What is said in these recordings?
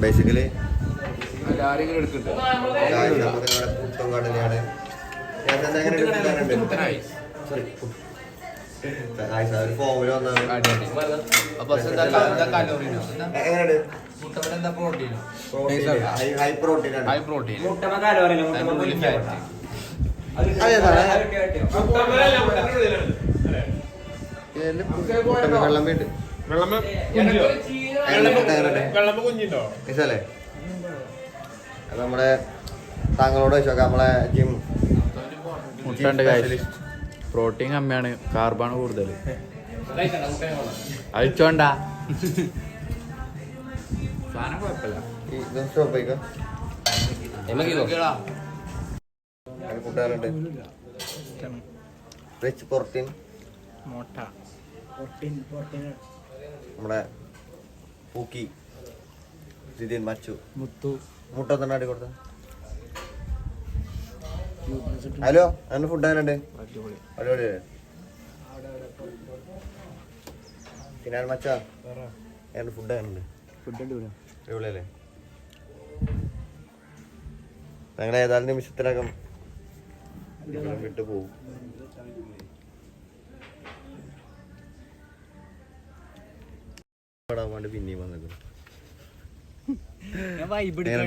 Basically പുട്ടും കടലയാണ്. ഫോമിൽ വന്നാണ് ഹൈ പ്രോട്ടീൻ വെള്ളം വേണ്ട ഇതല്ലേ അത് നമ്മുടെ താങ്കളോട് ചോദിച്ചോക്കാം. നമ്മളെ ജിം പ്രോട്ടീൻ കമ്മിയാണ്, കാർബാണ് കൂടുതൽ. അഴിച്ചോണ്ട സാധനം കുഴപ്പമില്ല. കൂട്ടുകാരുണ്ട് റിച്ച് പ്രോട്ടീൻ നമ്മുടെ പൂക്കി ജിതിൻ മച്ചു മുട്ട തന്നെ അടി കൊടുത്ത. ഹലോ അതിന് ഫുഡ് ആരുണ്ട്? അടിപൊളി. പിന്നെ മച്ചാ അതിന് ഫുഡ് ആരുണ്ട്? അടിപൊളിയല്ലേ? ഞങ്ങൾ ഏതാനും നിമിഷത്തിനകം വിട്ടു പോവും. പിന്നെയും വന്നത്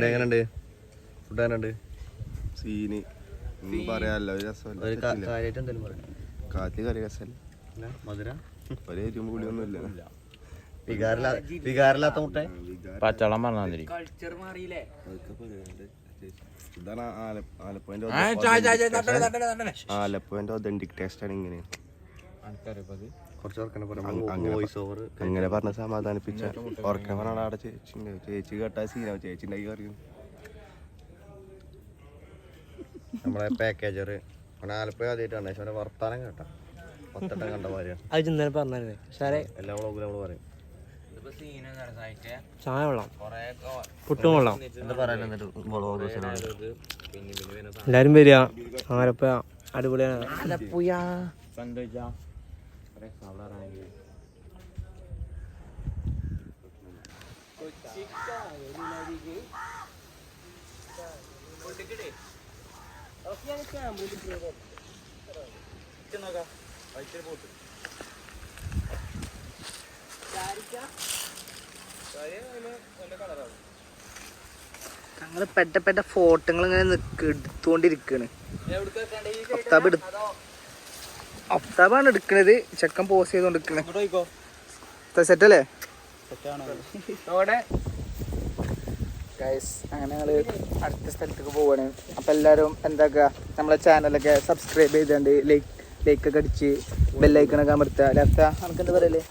എങ്ങനെയുണ്ട്? ഫുഡ് എങ്ങനെയുണ്ട്? സീന് പറയാല്ലോ, കാര്യമായിട്ട് എന്തായാലും പറയാം. കാറ്റ് കറി രസമല്ല, മധുര ഒരേ എരിവും പുളിയൊന്നുമില്ല. വികാരമില്ലാത്ത മുട്ട പച്ചവെള്ളം പറഞ്ഞാൽ ഇതാണ് ആലപ്പുഴന്റെ ഒതന്റിക് ടേസ്റ്റ് ആണ്. ഇങ്ങനെ അങ്ങനെ പറഞ്ഞ സമാധാനിപ്പിച്ച ഉറക്കെ പറഞ്ഞാൽ അവിടെ ചേച്ചി കേട്ടാ സീനാവും. ചേച്ചി ഉണ്ടാക്കി കറിയും നമ്മളെ പാക്കേജർ ആലപ്പുഴ ആദ്യമായിട്ടാണ്. പക്ഷെ വർത്താനം കേട്ടാ പത്തട്ടം കണ്ട ഭാര്യയാണ്. എല്ലാ വ്ളോഗിലും അവള് പറയും ചായ കൊള്ളാം, പുട്ടും കൊള്ളാം. എന്താ പറയാൻ എല്ലാരും വരിക. ആലപ്പുഴ അടിപൊളിയാണ്. ഞങ്ങള് പെട്ട ഫോട്ടോകൾ ഇങ്ങനെ എടുത്തോണ്ടിരിക്കാണ്. അഫ്താബാണ് എടുക്കണത്, ചെക്കൻ പോസ് ചെയ്തോണ്ടിരിക്കണേ. സെറ്റല്ലേ? ഗൈസ് അങ്ങനെ ഞങ്ങള് അടുത്ത സ്ഥലത്തേക്ക് പോവാണ്. അപ്പൊ എല്ലാരും എന്താക്കുക, നമ്മളെ ചാനലൊക്കെ സബ്സ്ക്രൈബ് ചെയ്തോണ്ട് ലൈക്ക് ഒക്കെ അടിച്ച് ബെല്ലൈക്കണൊക്കെ അമർത്തുക. ലെഫ്റ്റ് നമുക്ക് എന്താ പറയല്ലേ,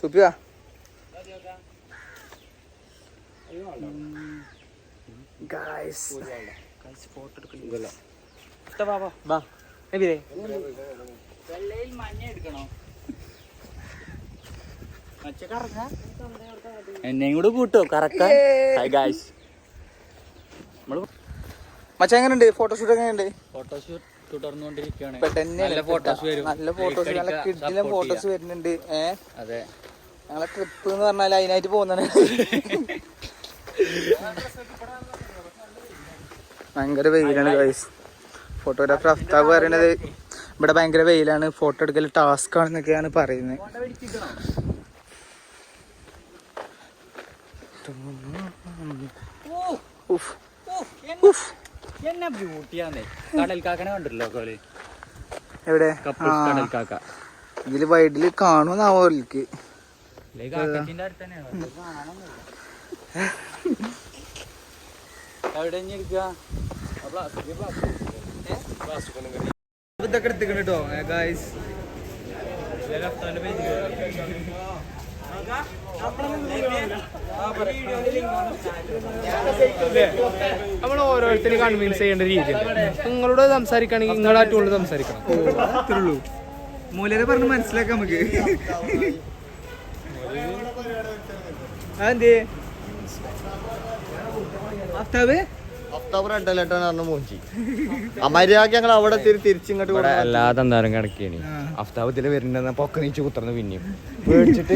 സൂപ്പിയാ ഗൈസ് ഫോട്ടോ എടുക്കില്ല. എന്നെയും കൂടെ കൂട്ടോ കറക്റ്റ്. മച്ച എങ്ങനെയുണ്ട്? ഫോട്ടോഷൂട്ട് എങ്ങനെയുണ്ട്? ഫോട്ടോഷൂട്ട് തുടർന്നുകൊണ്ടിരിക്കുകയാണ്. നല്ല ഫോട്ടോസ് നല്ല കിഡിലും ഫോട്ടോസ് വരുന്നുണ്ട്. അതെ, ഞങ്ങളെ ട്രിപ്പ് എന്ന് പറഞ്ഞാൽ അതിനായിട്ട് പോകുന്നതാണ്. ഭയങ്കര വെയിലാണ് ഗൈസ്. ഫോട്ടോഗ്രാഫർ അഫ്താബ് പറയണത് ഇവിടെ ഭയങ്കര വെയിലാണ്, ഫോട്ടോ എടുക്കൽ ടാസ്ക് ആണെന്നൊക്കെയാണ് പറയുന്നത്. എവിടെ ഇതില് വൈഡില് കാണുമെന്നാവോ അവർക്ക്. ഇതൊക്കെ എടുത്തിക്കണം കേട്ടോ ഗൈസ്. നമ്മൾ ഓരോരുത്തരും കൺവിൻസ് ചെയ്യേണ്ട രീതിയുണ്ട്. നിങ്ങളോട് സംസാരിക്കുകയാണെങ്കിൽ നിങ്ങളായിട്ടുള്ള സംസാരിക്കണം. അത്രയുള്ളൂ. മൂലരെ പറഞ്ഞ് മനസ്സിലാക്കാം നമുക്ക്. അതെന്തേ അഫ്താബ് അഫ്താബ് റെഡ് അലേർട്ടാണ് പറഞ്ഞ മോഞ്ചി അമര്യാദക്ക് ഞങ്ങൾ അവിടെ തിരിച്ചിങ്ങോട്ട് എല്ലാ തന്താരും കിടക്കേനി അഫ്താബത്തില് വരുന്ന പൊക്ക നീച്ച് കുത്തർന്ന് പിന്നെയും പേടിച്ചിട്ട്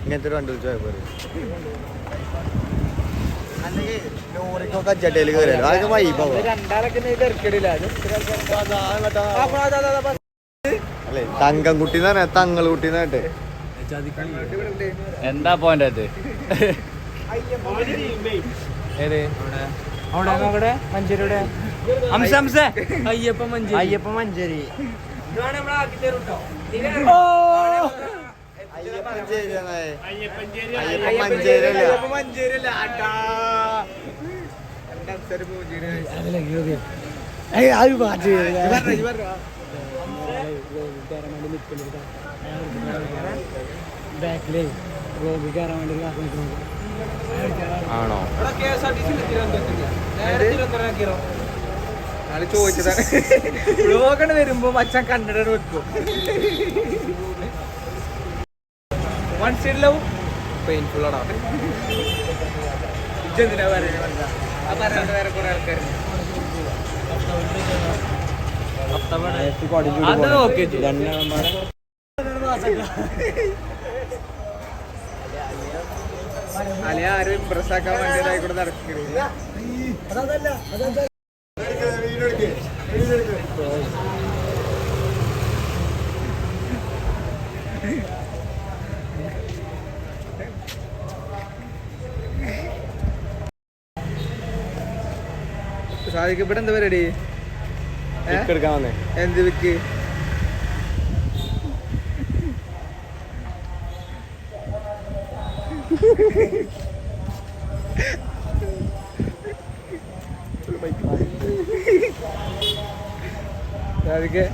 ഇങ്ങനത്തെ ഒരു വണ്ടി വിളിച്ചാൽ പോരെ അല്ലെങ്കിൽ ലോറിക്കൊക്കെ അച്ചട്ടയിൽ കയറിയാലോ അതൊക്കെ വൈബാവും അല്ലേ തങ്കംകുട്ടി എന്ന് പറഞ്ഞാൽ തങ്ങളുകുട്ടി എന്നാട്ടെ എന്താ പോന്റെ അത് ഏത് അവിടെ മഞ്ചേരിയുടെ അയ്യപ്പ മഞ്ചേരി ആണോ ചോദിച്ചതാണ് ബ്ലോഗാണ് വരുമ്പോ മച്ചാൻ കന്നഡ വെക്കും വൺ സൈഡ് ലവ് പെയിൻഫുൾ ആണോ ഇജ്ജെന്തിനാ പറയുന്നത് ആ പറയാണ്ട് വേറെ കുറെ ആൾക്കാരുണ്ട് അത് നോക്കി അല്ലെ ആരും ഇംപ്രസ് ആക്കാൻ വേണ്ടി കൂടെ നടക്കരുത് സാധിക്കും ഇവിടെ എന്താ പരിപാടി എടുക്കാൻ വന്നേ എന്ത് വിക്ക് സാധിക്കേ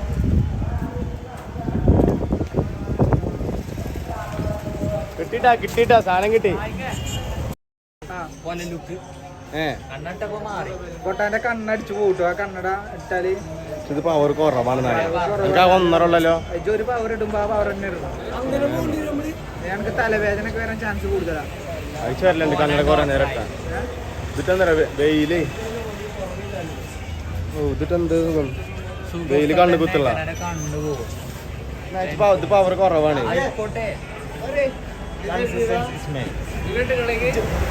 കിട്ടിട്ടാ സാധനം കിട്ടി കൊട്ടാന്റെ കണ്ണടിച്ചു പോട്ടോ ആ കണ്ണട ഇട്ടാല് ഇതിപ്പോ അവർ കുറവാണ് എനിക്ക് 1.5 ഉള്ളല്ലോ ഒരു പവർ ഇടുമ്പോ ആ പവർ തന്നെ ഇടണം ഞങ്ങൾക്ക് തലവേദനക്ക് വരാൻ ചാൻസ് കൂടുതലാ അയച്ചു വരലുണ്ട് കണ്ണട കുറെ നേരം ഇട്ടാ ഇതിട്ടെന്താ വെയില് ഓ ഇതിട്ടെന്ത് വെയില് കണ്ണ് കുത്തുള്ള ഇത് പവർ കുറവാണ്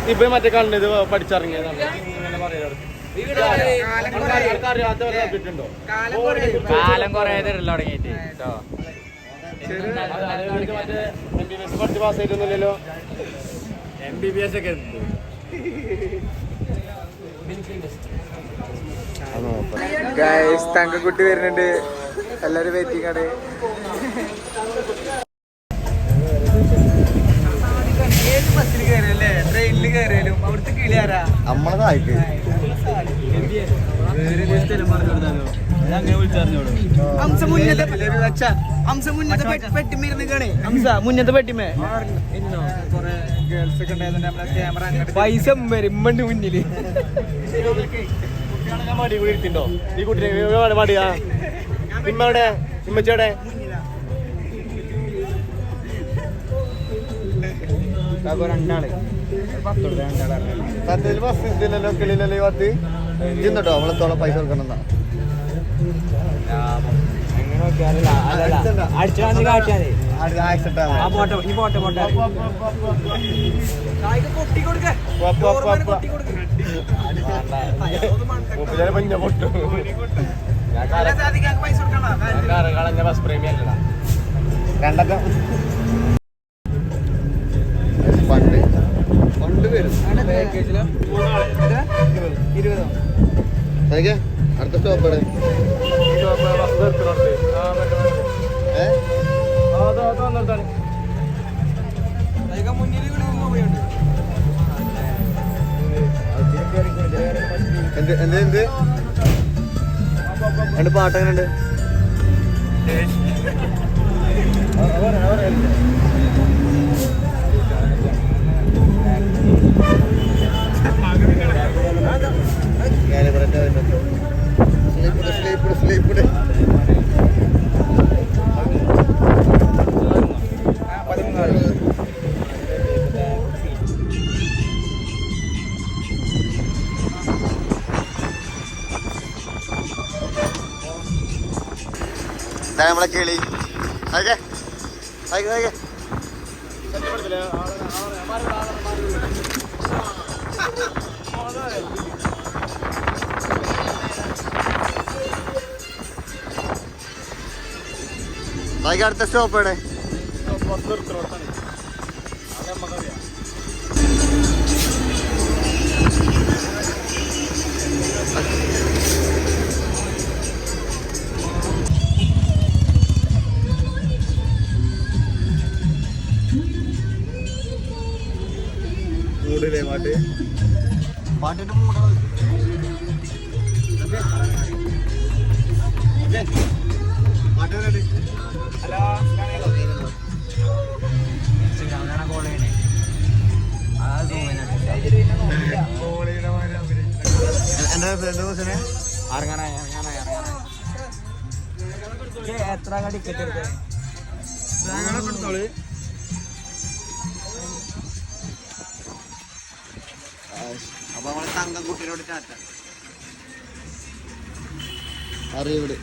ഇപ്പൊ മറ്റേ കണ്ണ് ഇത് പഠിച്ചിറങ്ങിയതാണ് കാലം കൊറേ തരില്ല തുടങ്ങിയിട്ട് പഠിച്ച് പാസ്സായിട്ടൊന്നുമില്ലല്ലോ MBBS ഒക്കെ തങ്കക്കുട്ടി വരുന്നുണ്ട് എല്ലാരും വെയിറ്റിംഗ് ആണ് ഏത് ബസ്സിൽ കയറിയല്ലേ ട്രെയിനിൽ കയറിയാലും അവിടുത്തെ കിളിയാരാ നമ്മളതായിട്ട് മുന്നത്തെ പെട്ടിമേ ഗേൾസ് ഒക്കെ ഉണ്ടായതുകൊണ്ട് നമ്മളെ ക്യാമറ അങ്ങോട്ട് പൈസ വരുമ്പണ്ട് മുന്നില് മടി കൂടി ഇരുത്തിണ്ടോ ഈ കുട്ടിനെ മടിയാ ഇമ്മയുടെ ഇമ്മച്ചയുടെ രണ്ടാള് സത്യത്തിൽ ബസ് ഇതില്ലല്ലോ കിളിയിലല്ലോ ഈ പത്ത് ഇന്നുണ്ടോ നമ്മളെത്തോളം പൈസ കൊടുക്കണം ബസ് പ്രേമി അല്ലടാ രണ്ടൊക്കെ ഫണ്ട് ഫണ്ട് വരും അതൊക്കെ അടുത്ത സ്റ്റോപ്പാണ് എന്ത് എന്ത് എന്ത് രണ്ട് പാട്ടങ്ങനെ ഉണ്ട് നമ്മളെ കിളി അടുത്ത സ്റ്റോപ്പ് എവിടെ? മൂടില്ലേ പാട്ട്? പാട്ടിന്റെ മൂടാണ്. പാട്ട് എന്റെ ദിവസം എത്ര ടിക്കറ്റ് എടുത്തേ? അപ്പൊ നമ്മളെ തങ്കം കുട്ടീനോട് ടാറ്റ അറിയൂടെ.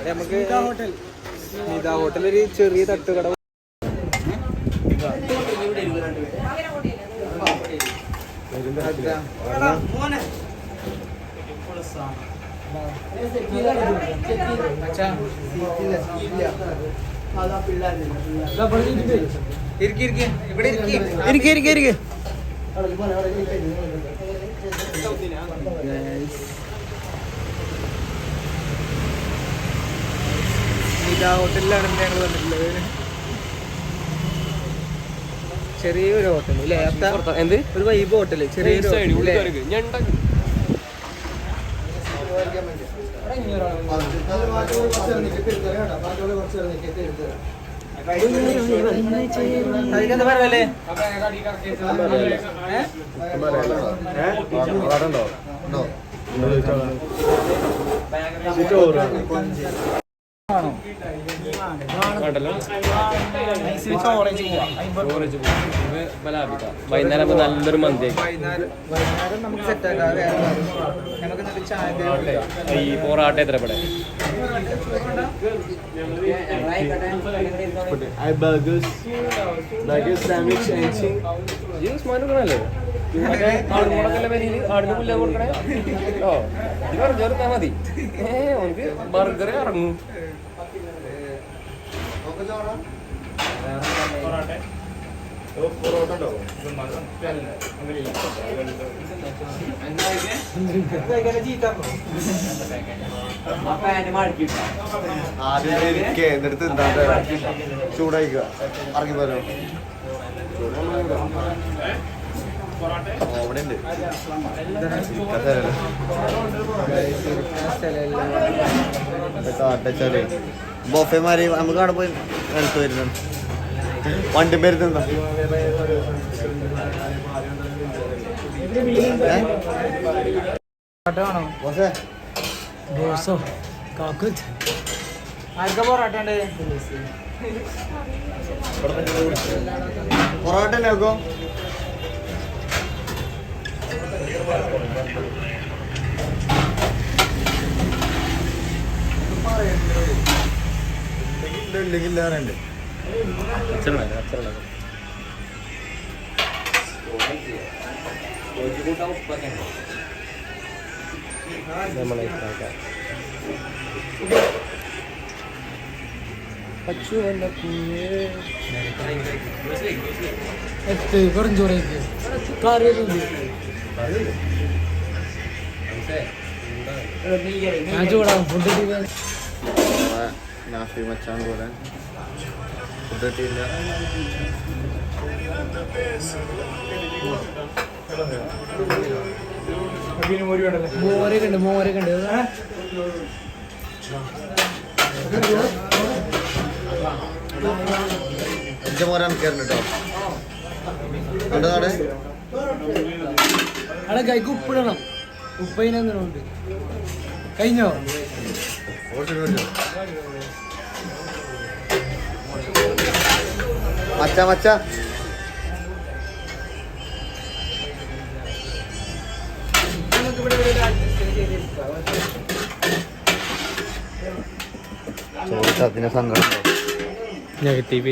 നമുക്ക് സ്മിത ഹോട്ടൽ ഒരു ചെറിയ തട്ടുകട. ഹോട്ടലിലാണ് ഞങ്ങൾ വന്നിട്ടുള്ളത്. ചെറിയൊരു ഹോട്ടൽ അല്ലേ? എന്ത് ഒരു വൈബ് ഹോട്ടല്, ചെറിയൊരു പറയല്ലേ. വൈകുന്നേരം നല്ലൊരു മന്തി വൈകുന്നേരം നമുക്ക് സെറ്റ് ആക്കാം. നമുക്ക് ചായ ഈ പൊറാട്ട എത്ര ഇവിടെ കൊടുക്കണല്ലേ? ആടിന് പുല്ല കൊടുക്കണേ. ഓ ഇത് പറഞ്ഞെടുത്താ മതി. ഓനക്ക് ബർഗർ ഇറങ്ങും. എന്നിട്ട് ചൂടായിക്കുക ഇറങ്ങി പോലോ. അവിടെ ഉണ്ട് കാട്ടച്ചാലേ ബൊഫേമാര് നമുക്ക് അവിടെ പോയി എടുത്തു വരുന്നു. വണ്ടി വരുന്നുണ്ടോ? ആർക്കാ പൊറോട്ട ഉണ്ട്? പൊറോട്ട നോക്കോ? ഇല്ലെങ്കിൽ ഉണ്ട്. നാഫി മച്ചാൻ പോലെ ഫുഡ് കിട്ടിയില്ല. മോരൊക്കെ ഉണ്ട്. എന്റെ മോനെ കയറുന്നു കേട്ടോ. കണ്ടോ നാടെ അവിടെ കൈക്ക് ഉപ്പിടണം. ഉപ്പതിനെന്തുണ്ട് കഴിഞ്ഞോ? മച്ച മച്ച ചോദിച്ചതിന് സങ്കടം. നെഗറ്റീവ്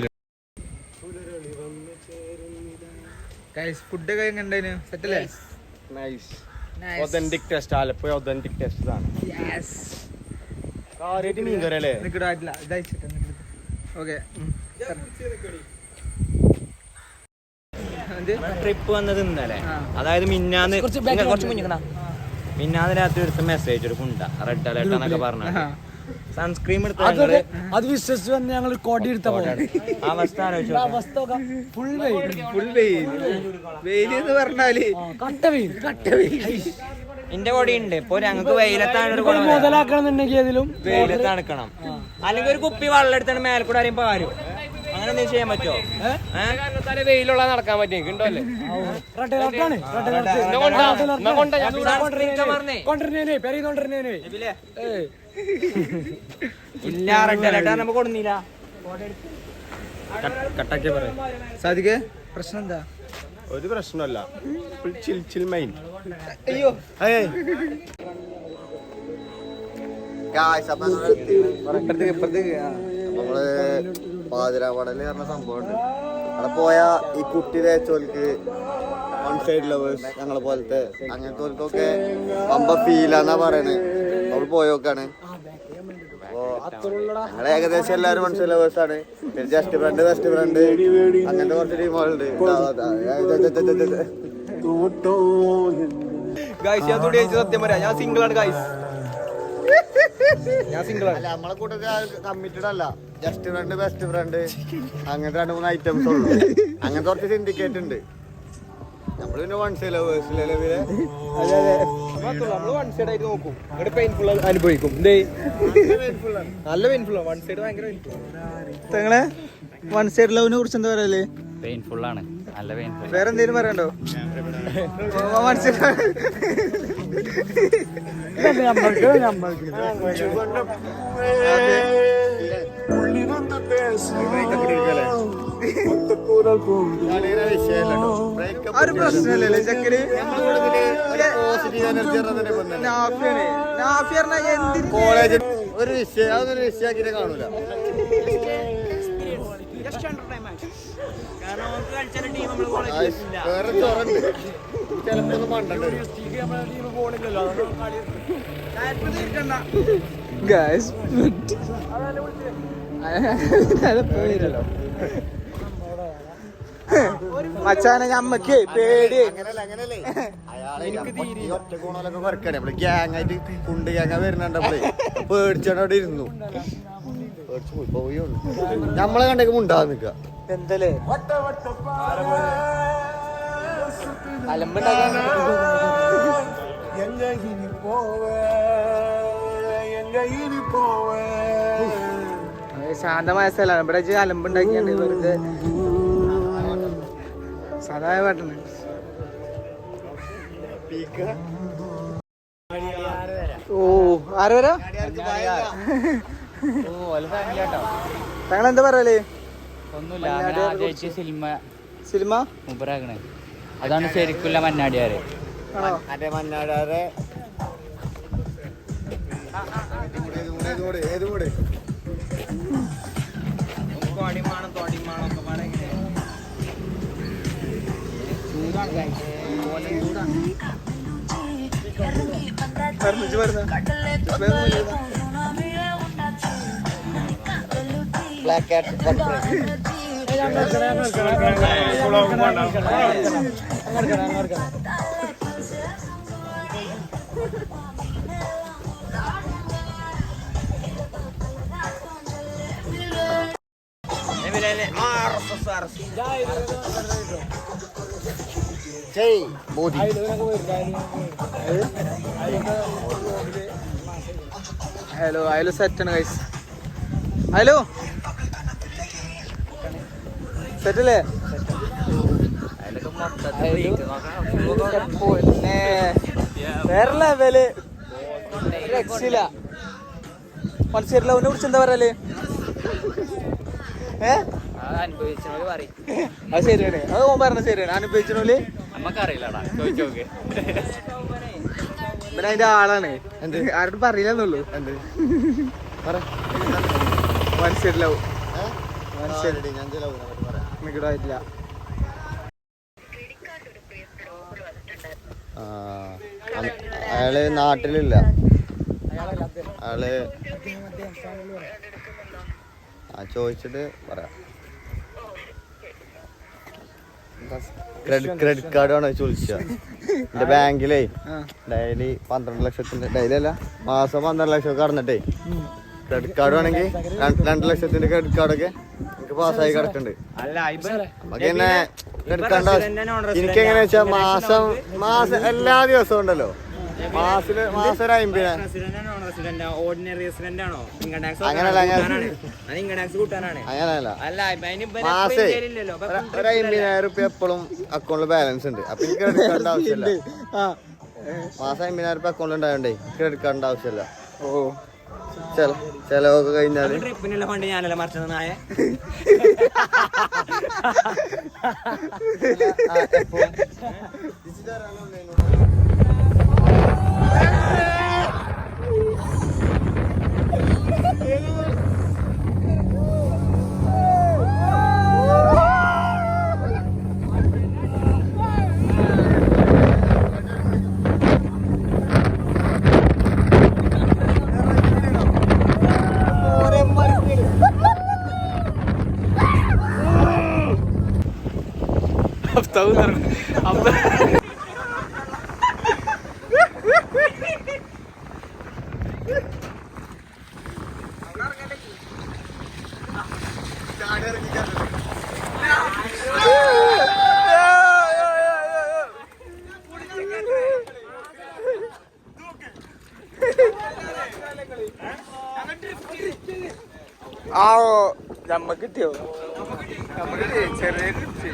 ഫുഡൊക്കെ എങ്ങനെ സെറ്റല്ലേ? Authentic taste, Alappuzha authentic taste ഇതാണ്. കാര്യമായിട്ട് മീൻ കറി അല്ലേ? ഓക്കെ ട്രിപ്പ് വന്നത് ഇന്നലെ, അതായത് മിന്നാന്ന് കുറച്ച് മുന്നിക്കണ മിന്നാന്ന് രാത്രി എടുത്ത മെസ്സേജ് ഒരു കുണ്ട റെഡ് അലേർട്ട് എന്നൊക്കെ പറഞ്ഞു സൺസ്ക്രീം എടുത്ത അത് വിശ്വസിച്ച് വന്ന് ഞങ്ങൾ കോടി എടുത്ത അവസ്ഥ ആലോചിച്ചു. അവസ്ഥ ഫുൾ വെയിലെന്ന് പറഞ്ഞാല് എന്റെ കൊടി ഉണ്ട്. ഇപ്പൊ ഞങ്ങൾക്ക് വെയിലത്താണ് ഒരു കുട മുതലാക്കണമെന്നുണ്ടെങ്കിൽ അതിലും വെയിലത്ത് നടക്കണം. അല്ലെങ്കിൽ ഒരു കുപ്പി വെള്ളം എടുത്താണ് മേൽക്കൂടെ ആരെയും പാരും. അങ്ങനെ എന്തെങ്കിലും ചെയ്യാൻ പറ്റുമോ? വെയിലുള്ള നടക്കാൻ പറ്റും ഉണ്ടല്ലേ? ഇല്ല റെഡ് അലേർട്ട് നമുക്ക് കൊടുന്നില്ല. കട്ടാക്കിയ പറയാം. സാധിക്കേ പ്രശ്നം എന്താ? ഒരു പ്രശ്നമല്ല, ചിൽ മൈൻ. അയ്യോ നമ്മള് പാതിരാവടല് പറഞ്ഞ സംഭവമുണ്ട്. അവിടെ പോയാ ഈ കുട്ടി തേച്ചോൽക്ക് വൺ സൈഡ് ലവേഴ്സ് ഞങ്ങളെ പോലത്തെ അങ്ങനത്തെ പമ്പ ഫീലാന്നാ പറയണേ. അവള് പോയോക്കാണ്. അപ്പൊ ഞങ്ങള് ഏകദേശം എല്ലാരും വൺ സൈഡ് ലവേഴ്സ് ആണ്. പിന്നെ ജസ്റ്റ് ഫ്രണ്ട് ബെസ്റ്റ് ഫ്രണ്ട് അങ്ങനത്തെ കുറച്ച് ടീമുകളുണ്ട്. സത്യം പറയാ, ഞാൻ സിംഗിൾ ആണ് ഗൈസ്. അല്ല നമ്മളെ കൂട്ടത്തിൽ കമ്മിറ്റഡ് അല്ല. ജസ്റ്റ് ഫ്രണ്ട് ബെസ്റ്റ് ഫ്രണ്ട് അങ്ങനത്തെ 2-3 ഐറ്റംസ് ഉള്ളു. അങ്ങനത്തെ കുറച്ച് സിൻഡിക്കേറ്റ് ഉണ്ട്. നമ്മള് പിന്നെ വൺ സൈഡ് ലവേഴ്സ് നിലവിലെ വൺ സൈഡ് ആയിട്ട് നോക്കും, പെയിൻഫുൾ അനുഭവിക്കും. നല്ല പെയിൻഫുൾ ആണ്. വൺ സൈഡ് ഭയങ്കര നിങ്ങളെ വൺ സൈഡ് ലവിനെ കുറിച്ച് എന്താ പറയല്? പെയിൻഫുൾ ആണ്, നല്ല പെയിൻഫുൾ. വേറെ എന്തെങ്കിലും പറയണ്ടോ? ഒരു പ്രശ്നമല്ലേ ചക്കര്? കോളേജ് ഒരു വിഷയം അതൊരു വിഷയാക്കിട്ട് കാണൂല. വേറെ ചോറുണ്ട് ചിലപ്പോ ഒന്ന് മണ്ടണ്ട വരും. മച്ചാനെ ഞമ്മക്ക് പേടി. അങ്ങനല്ലേ അയാളെ ഒറ്റ കോണലൊക്കെ കുറക്കണേ. നമ്മള് ഗ്യാങ് ആയിട്ട് കുണ്ട് ഗ്യാങ്ങ വരുന്നുണ്ടപ്പോഴേ പേടിച്ചാണ് അവിടെ ഇരുന്നു. പേടിച്ചു പോയി നമ്മളെ കണ്ടേക്ക് മുണ്ടാതെ നിക്ക. എന്തല്ലേ അലമ്പുണ്ടാക്കാൻ ശാന്തമായ സ്ഥലമാണ്. ഇവിടെ അലമ്പുണ്ടാക്കിയാണ് വെറുതെ സാധാരണ പാട്ടാണ്. ഓ ആര് വരാ? താങ്കൾ എന്താ പറയല്? സിനിമ അതാണ് ശരിക്കുള്ള മന്നാടിയാര്. മറ്റേ മന്നാടാരെ ഏത് കൂടെ ബ്ലാക്ക് കാറ്റ് ജയ് മോദി. ഹലോ ഹലോ സെറ്റാണ് ഗൈസ്. ഹലോ സെറ്റല്ലേ പൊന്നെ വേറെ ലെവല് രക്ഷയില്ല. മത്സരില്ല അവനെ കുറിച്ച് എന്താ പറയല്? അത് ശരിയാണ്, അത് ഓൻ പറഞ്ഞ ശരിയാണ്. അനുഭവിച്ചോല് നമുക്കറിയില്ലടാ, ചോദിച്ചോക്ക്. പിന്നെ അതിന്റെ ആളാണ്. ആരോടും പറയില്ലെന്നുള്ളൂ. എന്ത് മനസ്സിലാവും ഞാൻ മികടായിട്ടില്ല. അയാള് നാട്ടിലില്ല. അയാള് ചോദിച്ചിട്ട് പറയാം. ക്രെഡിറ്റ് കാർഡ് വേണോ ചോദിച്ച എന്റെ ബാങ്കിലേ ഡെയിലി 12 ലക്ഷത്തിന്റെ, ഡെയിലി അല്ല മാസം 12 ലക്ഷം കടന്നിട്ടേ ക്രെഡിറ്റ് കാർഡ് വേണമെങ്കിൽ 2 ലക്ഷത്തിന്റെ ക്രെഡിറ്റ് കാർഡൊക്കെ എനിക്ക് പാസ്സായി കിടക്കുന്നുണ്ട്. നമുക്ക് തന്നെ ക്രെഡിറ്റ് കാർഡ് എനിക്ക് എങ്ങനെയാ വെച്ചാൽ മാസം എല്ലാ ദിവസവും ഉണ്ടല്ലോ, മാസം ഒരു 50. അങ്ങനല്ല, മാസേ ഒരു 50,000 റുപ്യ എപ്പോഴും അക്കൗണ്ടിൽ ബാലൻസ് ഉണ്ട്. അപ്പൊ എനിക്ക് ക്രെഡിറ്റ് കാർഡിന്റെ ആവശ്യമില്ല. മാസം 50,000 റുപ്യ അക്കൗണ്ടിൽ ഉണ്ടായോണ്ടേ ക്രെഡിറ്റ് കാർഡിന്റെ ആവശ്യമില്ല. ഓ ചെലവൊക്കെ കഴിഞ്ഞാല് ട്രിപ്പിനുള്ള ഫണ്ട് ഞാനല്ല മറിച്ചത് നായ. ആ നമ്മക്ക് കിട്ടിയോ? നമുക്ക് ചെറിയ കിട്ടി.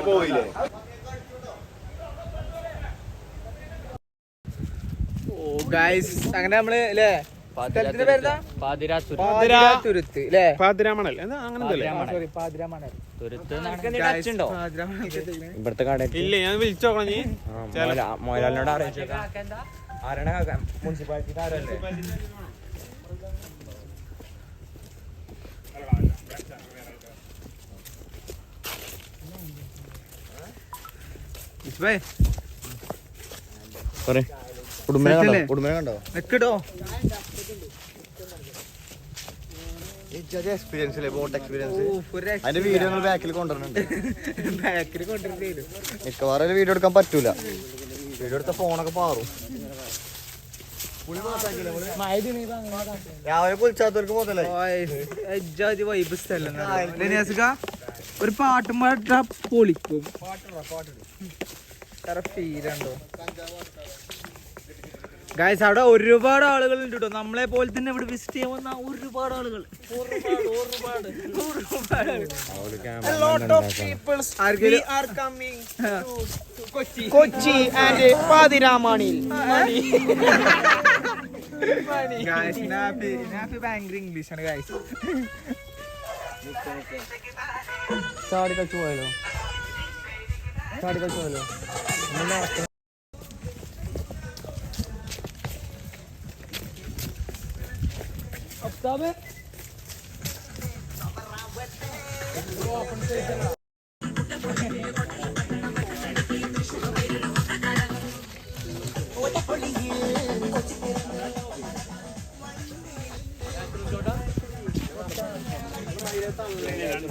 പോയില്ലേ? ഓ ഗൈസ്, അങ്ങനെ നമ്മള് അല്ലേ സ്ഥലത്തിന്റെ പേരെന്താ? പാതിരാത്തുരുത്ത് അല്ലേ? പാതിരാമണൽ എന്താ അങ്ങനെ സോറി, പാതിരാമണൽ. ഇവിടുത്തെ കട ഇല്ല, ഞാൻ വിളിച്ചു നോക്കണം. നീ മോഹൻലാലിനോട് അറിയിച്ചേക്കാം. ആരാണ് മുനിസിപ്പാലിറ്റി ആരല്ലേ? കുടുംബനെ കണ്ടോ? വെക്കടോ എക്സ്പീരിയൻസ് ബോട്ട് എക്സ്പീരിയൻസ് അതിന്റെ വീഡിയോ ബാക്കിൽ കൊണ്ടുവരുന്നുണ്ട്. ബാക്കിൽ കൊണ്ടുവരും. മിക്കവാറും വീഡിയോ എടുക്കാൻ പറ്റൂല. വീഡിയോ എടുത്ത ഫോണൊക്കെ പാറും. രാവിലെ കുളിച്ചാത്തവർക്ക് പോകല്ലേ വൈബ് സ്ഥലം. ഒരു പാട്ടും പാട്ടാ പൊളിക്കും. ഫീലുണ്ടോ ഗൈസ്? അവിടെ ഒരുപാട് ആളുകൾ ഉണ്ട് കേട്ടോ, നമ്മളെ പോലെ തന്നെ ഇവിടെ വിസിറ്റ് ചെയ്യാൻ വന്ന ഒരുപാട് ആളുകൾ. കൊച്ചി ആൻഡ് പാതിരാമണിൽ ഭയങ്കര ഇംഗ്ലീഷാണ് ഗൈസ്. ചാടി കളിച്ചു പോയാലോ?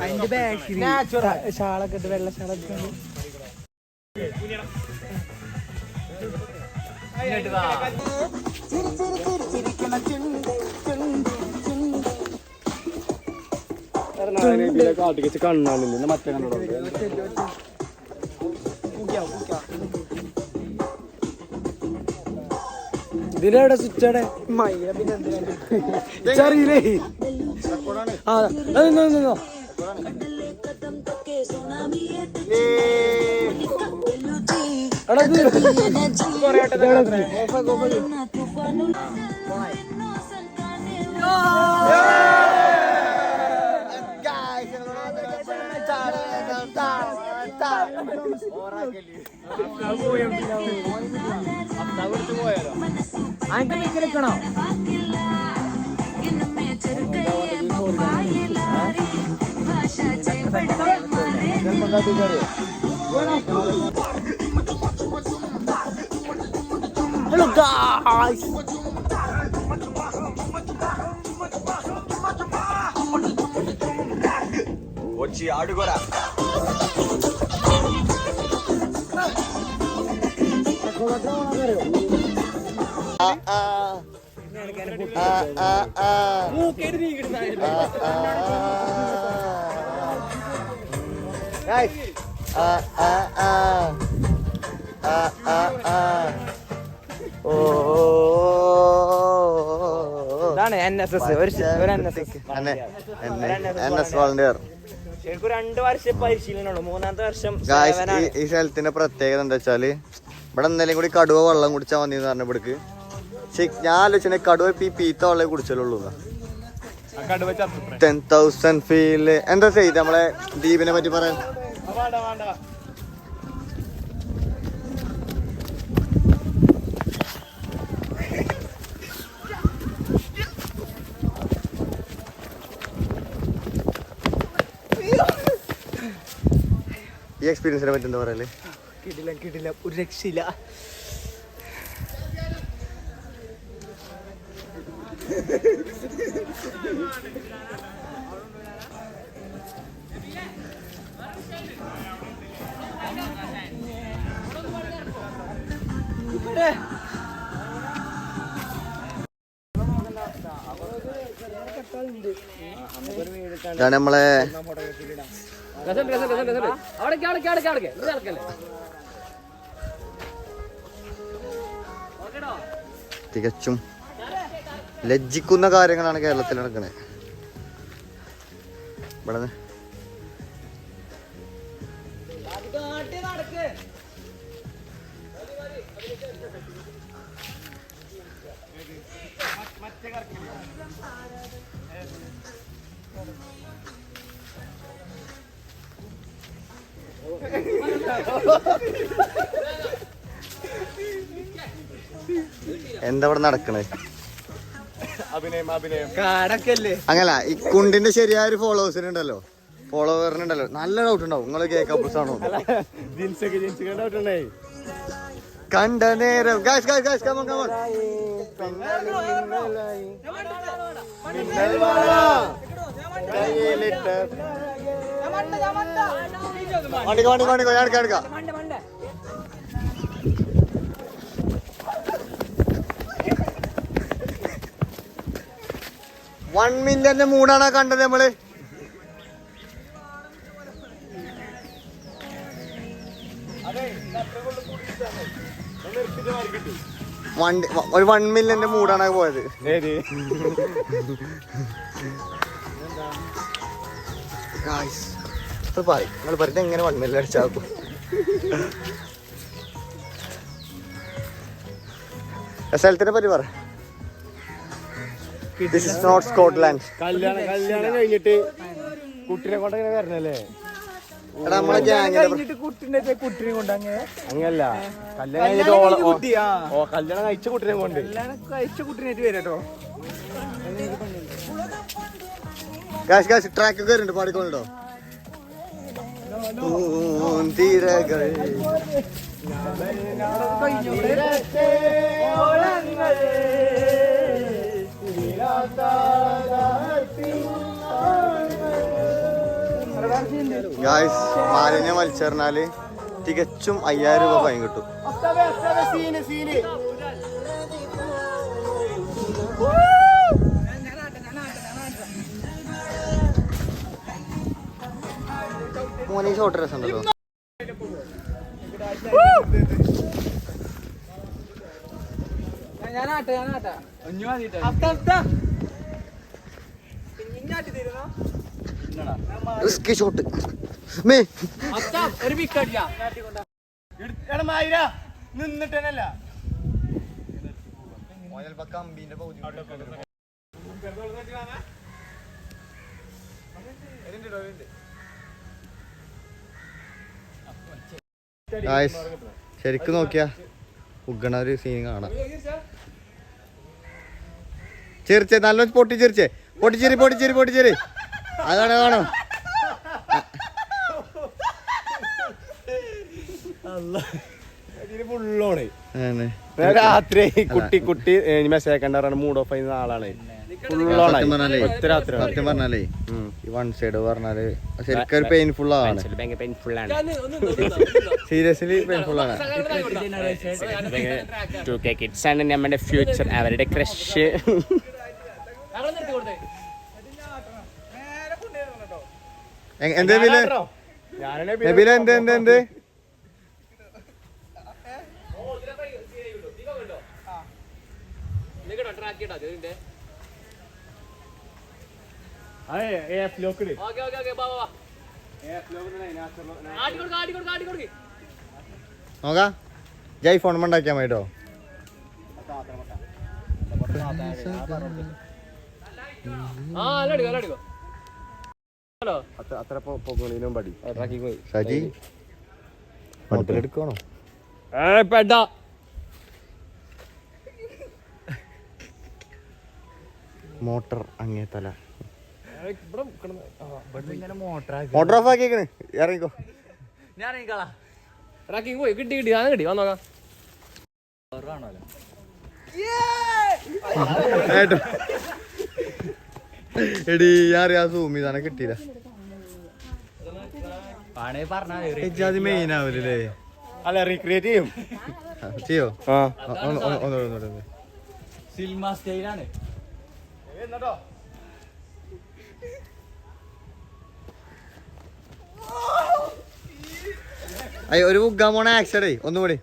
അതിന്റെ ബാക്കിൽ ഷാളൊക്കെ ഇട്ട് വെള്ള ഷാളൊക്കെ കണ്ണാണില്ല മറ്റേ കണ്ണോട് ഇതിലെവിടെ സ്വിച്ചടെ അറിയില്ലേ നിൽക്കണോ ഹലോ ഗായ്സ് കൊച്ചി ആടുകൊര ഇതാണ് NSS ഒരു NSS വോളണ്ടിയർ. ശരിക്കും 2 വർഷം പരിശീലനമുള്ളൂ, 3ാമത്തെ വർഷം ഈ സ്ഥലത്തിന്റെ പ്രത്യേകത എന്താ വെച്ചാല് ഇവിടെ എന്തെങ്കിലും കൂടി കടുവ വെള്ളം കുടിച്ചാൽ മതി എന്ന് പറഞ്ഞ ഇവിടേക്ക്. ഞാൻ ആലോചന കടുവ പീത്ത വെള്ളം കുടിച്ചാലുള്ളൂ. 10,000 ഫീല് എന്താ ചെയ്ത് നമ്മളെ ദ്വീപിനെ പറ്റി പറയാൻ. ഈ എക്സ്പീരിയൻസിനെ പറ്റി എന്താ പറയല്? കിടില ഒരു രക്ഷയില്ല. ഇതാണ് നമ്മളെ തികച്ചും ലജ്ജിക്കുന്ന കാര്യങ്ങളാണ് കേരളത്തിൽ നടക്കണേ. ഇവിടെ എന്താ ഇവിടെ നടക്കണേ? അങ്ങനല്ല, ഈ കുണ്ടിന്റെ ശരിയായൊരു ഫോളോവേഴ്സിനുണ്ടല്ലോ, ഫോളോവറിനുണ്ടല്ലോ നല്ല ഡൗട്ട് ഉണ്ടാവും. നിങ്ങൾ കേക്കപ്സ് ആണോ കണ്ട നേരം? എടുക്കാം 1 മില്യന്റെ മൂടാണ് കണ്ടത് നമ്മള്. ഒരു 1 മില്യന്റെ മൂടാണ് പോയത്. നിങ്ങൾ പറഞ്ഞ എങ്ങനെ 1 മില്യൻ അടിച്ചാക്കും? സ്ഥലത്തിനെ പറ്റി പറ. This is not Scotland. കല്യാണം കഴിഞ്ഞിട്ട് കുട്ടിനെ കൊണ്ടങ്ങനെ വരണല്ലേ? നമ്മളെ ഗ്യാങ്ങിന്റെ കുട്ടിനെ കൊണ്ട് അങ്ങനല്ല, കല്യാണം കഴിച്ച കുട്ടിനെ കൊണ്ട് കഴിച്ച കുട്ടിനായിട്ട് വരട്ടോ. ട്രാക്ക് ഒക്കെ വരുന്നുണ്ട്, പാടിക്കൊണ്ടോ? തീരകൾ ഗായ്സ് മാലിന്യം വലിച്ചെറിഞ്ഞാല് തികച്ചും 5000 രൂപ ഫൈൻ കിട്ടും. മോനെ ഷോട്ട് രസം ഉണ്ടല്ലോ. റിസ്കി ഷോട്ട് മേ ഒരു പിക്ക് അടിക്കാം നിന്നിട്ടല്ല ശരിക്കും നോക്കിയാ ഉഗ്ഗണ ഒരു സീൻ കാണാം. ചെറിച്ചേ നല്ല പൊട്ടിച്ചെറിച്ചേ പൊട്ടിച്ചേരി അതാണ് കാണോ. രാത്രി കുട്ടി മെസ്സേജ് കണ്ടാറാണ് മൂഡ് ഓഫ് ചെയ്യുന്ന ആളാണ്. സത്യം പറഞ്ഞാലേ ഈ വൺ സൈഡ് പറഞ്ഞാല് ശരിക്കും പെയിൻഫുൾ ആണ്. സീരിയസ്ലി പെയിൻഫുൾ ആണ്. നമ്മുടെ ഫ്യൂച്ചർ അവരുടെ ക്രഷ്. എന്ത് എന്ത് നോക്കാ ജയ് ഫോൺ ഉണ്ടാക്കിയാ മതിട്ടോ. അത്ര പൊങ്ങണീനും പടി സജി എടുക്കണോ? മോട്ടർ അങ്ങേ തല മോട്ടർ ഓഫ് ആക്കിയേക്കണ്. ഇറങ്ങിക്കോ. കിട്ടി വന്നോക്കാം. എടി അറിയാ സൂമി തന്നെ കിട്ടിയില്ല. മെയിൻ ആവില്ലേ? അല്ല റീക്രിയേറ്റ് ചെയ്യോ? അയ്യോ ഒരു ഉഗ്ഗാമോണ ആക്സഡേ ഒന്നുകൂടി.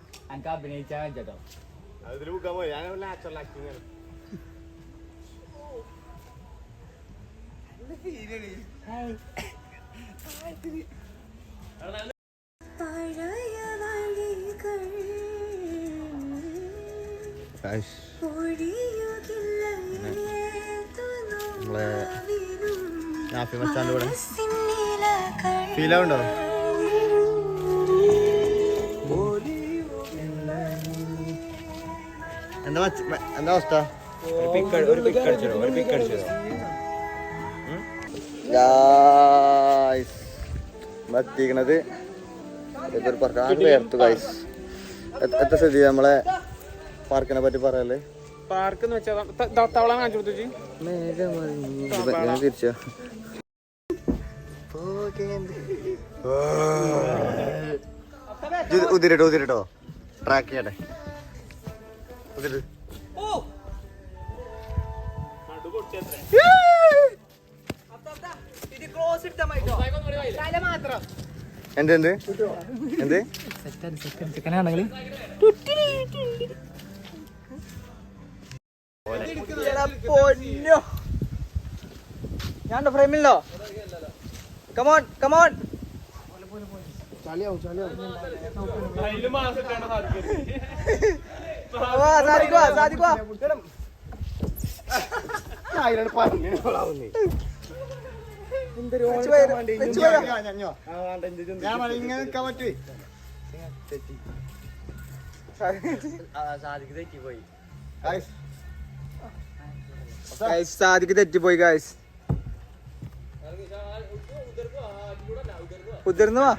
നമ്മളെ നാഫി മച്ചാൻ്റെ കൂടെ ഫീലാവുണ്ടോ? എന്താ അവസ്ഥ? എത്തിക്കണത് ഇതൊരു പേർത്തു ഗൈസ്. എത്ര സ്ഥിതി നമ്മളെ പാർക്കിനെ പറ്റി പറയല്ലേ? പാർക്ക് തിരിച്ചോ ഉതിരിട്ടോ ട്രാക്ക് ചെയ്യട്ടെ. എന്ത് ഞാൻ ഫ്രെയിമില്ലോ. കമോൺ സാധിക്കുവാ ഇങ്ങനെ നിൽക്കാൻ പറ്റൂ. സാധിക്ക് തെറ്റിപ്പോയി ഗായ്സ്. ഉതിർന്നു വാ.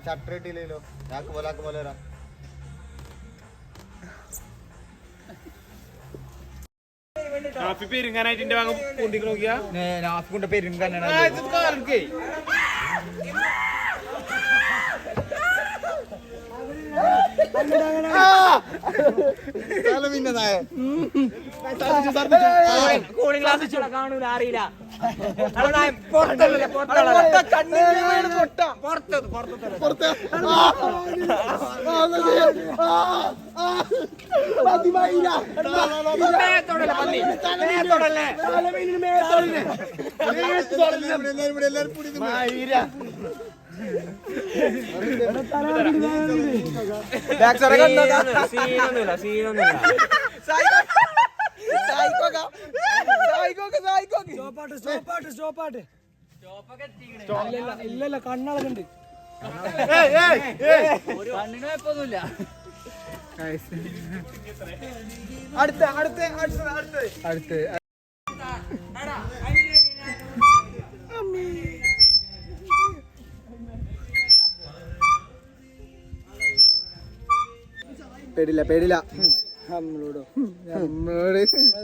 ഷട്ടർ ഇട്ടില്ലല്ലോ. പോലെ വരാം. പെരുങ്ങാനായിട്ട് എന്റെ ഭാഗം നോക്കിയാ പെരുങ്കാനാണ്. കൂളിംഗ് ഗ്ലാസ് കാണൂല അറിയില്ല ഇല്ലല്ല കണ്ണളകുണ്ട് കണ്ണിന് കുഴപ്പമൊന്നുമില്ല. അടുത്ത് പേടില്ല നമ്മളോട്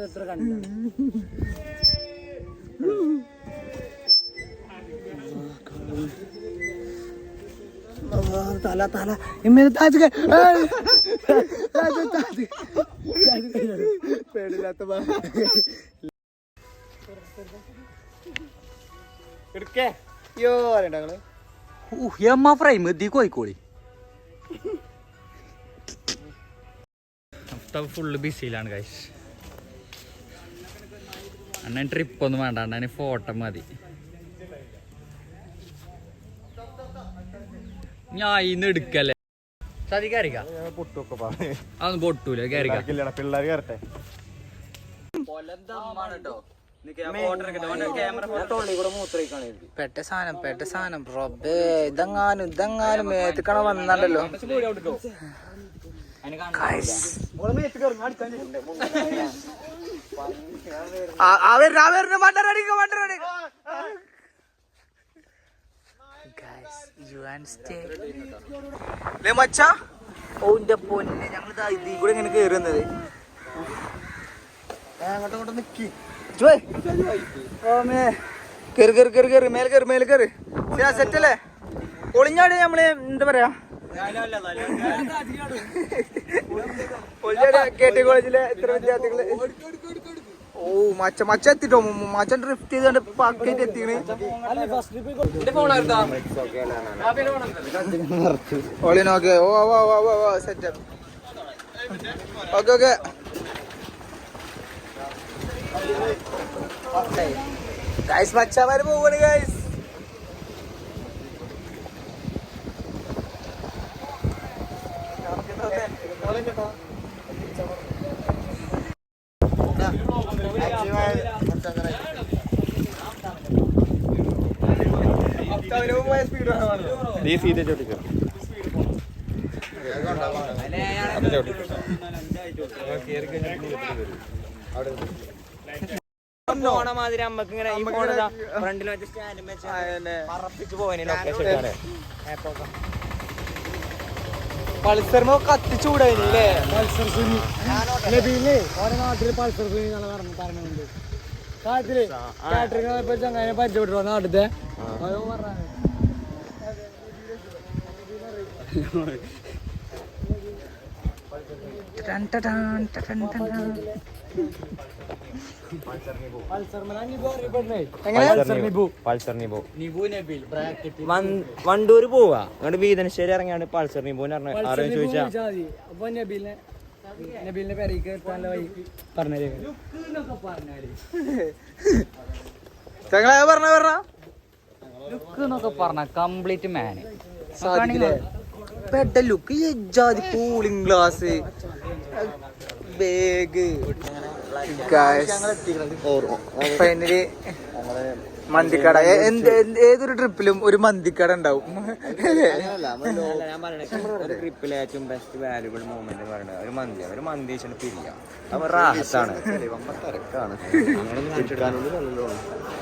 എത്ര കണ്ടു തല ഇമ്മേനെ പേടില്ലാത്ത ഫ്രൈം എത്തി കോഴിക്കോളി ഫുള്ള് ബിസിയിലാണ് ഗൈസ്. അണ്ണൻ ട്രിപ്പ് ഒന്നും വേണ്ട, അണ്ണന് ഫോട്ടോ മതി. ഞാൻ ഇന്ന് എടുക്കല്ലേ സതി കയറിക്ക അതൊന്നും പൊട്ടൂല കയറിക്ക. പിള്ളേർ കയറട്ടെ. പെട്ട സാധനം റബ്ബേ ഇതെങ്ങാനും മേത്തിക്കണ വന്നല്ലോ. മച്ചാ ഓന്റെ പൊന്നെ ഞങ്ങൾ ഇതിൽ കൂടെ ഇങ്ങനെ കേറുന്നത്. മേലെ കേറ് സെറ്റല്ലേ പൊളിഞ്ഞാട് നമ്മള് എന്താ പറയാ KT കോളേജിലെ എത്ര വിദ്യാർത്ഥികള് ഓ മച്ച എത്തിട്ടോ മച്ചൻ ഡ്രിഫ്റ്റ് ചെയ്തോണ്ട് പക്കറ്റ് എത്തിക്കണ്. ഓളിനോക്കെ ഓ സെറ്റ് ഓക്കെ ഗൈസ് മച്ചാമാര് പോവാണ് ഗൈസ്. പോണ മാതിരി അമ്മക്ക് ഇങ്ങനെ ഈ ഫോണിതാ ഫ്രണ്ടിൽ വെച്ച് സ്റ്റാൻഡും വെച്ച് പറപ്പിച്ച് പോവാന് ലൊക്കേഷൻ പൾസർമോ കത്തിച്ചൂടായില്ലേ? പൾസർ സുനി നബീലേ ഓരോ നാട്ടില് പൾസർ സുനി നല്ല പറഞ്ഞുണ്ട്. നാട്ടില് കാറ്ററിംഗ് ചങ്ങനെ പരിചയപ്പെട്ടു നാട്ടിലത്തെ വണ്ടൂര് പോവാ അങ്ങോട്ട് വീതനശ്ശേരി ഇറങ്ങിയാണ്ട് പൾസർ നിബൂന്ന് പറഞ്ഞ ചോദിച്ചാ നബീലിന്റെ പേരേക്ക് എത്താനുള്ള വഴി പറഞ്ഞേ. ലുക്ക് പറഞ്ഞ കംപ്ലീറ്റ് മാന് പെട്ട ലുക്ക് ജാതി കൂളിംഗ് ഗ്ലാസ് ബാഗ് ഫൈനലി മന്തിക്കട. ഏതൊരു ട്രിപ്പിലും ഒരു മന്തിക്കട ഉണ്ടാവും. ഞാൻ പറയണേ ട്രിപ്പിലെ ഏറ്റവും ബെസ്റ്റ് വാല്യുബിൾ മൂവ്മെന്റ് പറയുന്നത് ഒരു മന്തി വെച്ചിട്ട് പിരിയാം. അപ്പൊ റാഹത്താണ്, തിരക്കാണ്.